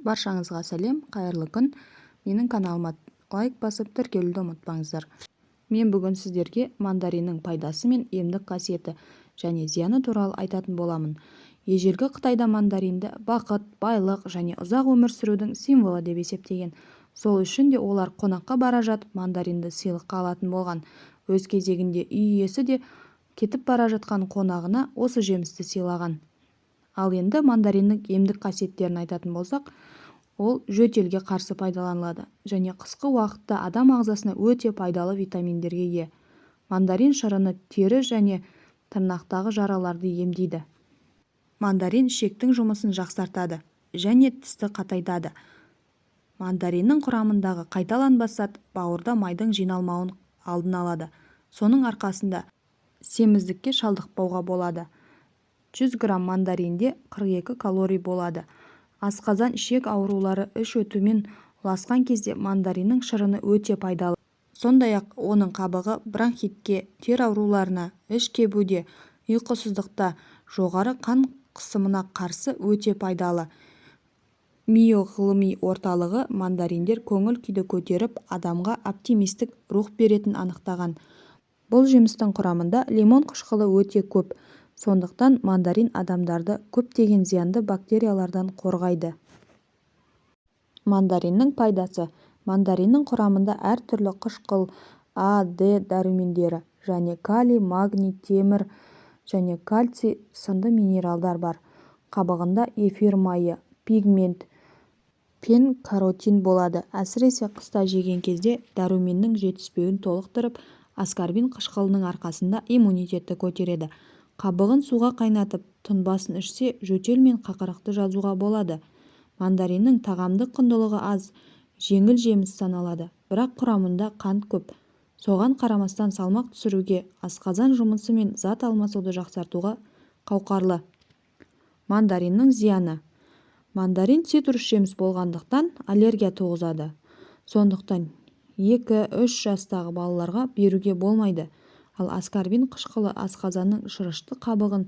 Баршаңызға сәлем, қайырлы күн. Менің каналыма лайк басып тіркелуді ұмытпаңыздар. Мен бүгін сіздерге мандариннің пайдасы мен емдік қасиеті және зияны туралы айтатын боламын. Ежелгі Қытайда мандаринді бақыт, байлық және ұзақ өмір сүрудің символы деп есептеген. Сол үшін де олар қонаққа бара жатып мандаринді сыйлыққа алатын болған. Өз кезегінде үй иесі де кетіп бара жатқан қонағына осы жемісті сыйлаған. Ал енді мандариннің емдік қасиеттерін айтатын болсақ, ол жөтелге қарсы пайдаланылады және қысқы уақытта адам ағзасына өте пайдалы витаминдерге ие. Мандарин шырыны тері және тырнақтағы жараларды емдейді. Мандарин ішектің жұмысын жақсартады және тісті қатайтады. Мандариннің құрамындағы қайталанбас зат бауырда майдың жиналмауын алдын алады. Соның арқасында семіздікке шалдықпауға болады. 100 грамм мандаринде 42 калорий болады. Асқазан ішек аурулары іш өтумен ұласқан кезде мандариннің шырыны өте пайдалы. Сондай-ақ оның қабығы бронхитке, тер ауруларына, іш кебуде, ұйқысыздықта, жоғары қан қысымына қарсы өте пайдалы. Мио ғылыми орталығы мандариндер көңіл күйді көтеріп, адамға оптимистік рух беретін анықтаған. Бұл жемістің құрамында лимон қышқылы өте көп. Сондықтан мандарин адамдарды көптеген зиянды бактериялардан қорғайды. Мандариннің пайдасы. Мандариннің құрамында әртүрлі қышқыл, А, Д дәрумендері және калий, магний, темір және кальций сынды минералдар бар. Қабығында эфир майы, пигмент пен каротин болады. Әсіресе қыста жеген кезде дәруменнің жетіспеуін толықтырып, аскорбин қышқылының арқасында иммунитетті көтереді. Қабығын суға қайнатып, тұнбасын ішсе, жөтел мен қақырықты жазуға болады. Мандариннің тағамдық құндылығы аз, жеңіл жеміс саналады, бірақ құрамында қант көп. Соған қарамастан салмақ түсіруге, асқазан жұмысы мен зат алмасуды жақсартуға қауқарлы. Мандариннің зияны. Мандарин цитрус жеміс болғандықтан аллергия туғызады. Сондықтан 2-3 жастағы балаларға беруге болмайды. Ал аскорбин қышқылы асқазанның шырышты қабығын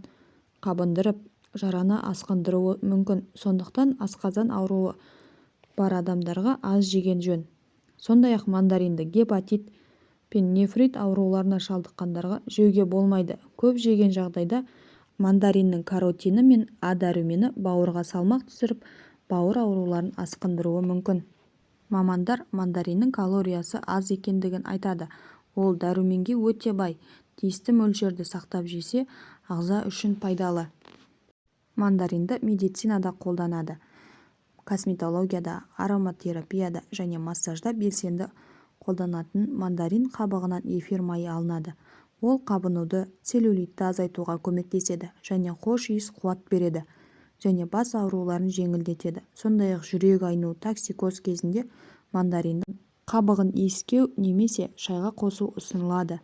қабындырып, жараны асқындыруы мүмкін. Сондықтан асқазан ауруы бар адамдарға аз жеген жөн. Сондай-ақ мандаринді гепатит пен нефрит ауруларына шалдыққандарға жеуге болмайды. Көп жеген жағдайда мандариннің каротині мен А дәрумені бауырға салмақ түсіріп, бауыр ауруларын асқындыруы мүмкін. Мамандар мандариннің калориясы аз екендігін айтады. Ол дәруменге өте бай. Тиісті мөлшерді сақтап жесе, ағза үшін пайдалы. Мандаринді медицинада қолданады. Косметологияда, ароматерапияда және массажда белсенді қолданатын мандарин қабығынан эфир майы алынады. Ол қабынуды, целлюлитті азайтуға көмектеседі және хош иіс қуат береді және бас ауруларын жеңілдетеді. Сондай-ақ жүрек айну, токсикоз кезінде мандариннің қабығын иіскеу немесе шайға қосу ұсынылады.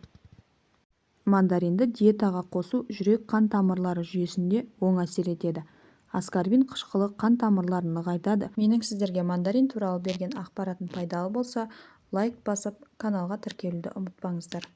Мандаринді диетаға қосу жүрек қан тамырлары жүйесінде оң әсер етеді. Аскорбин қышқылы қан тамырларын нығайтады. Менің сіздерге мандарин туралы берген ақпаратым пайдалы болса, лайк басып, каналға тіркелуді ұмытпаңыздар.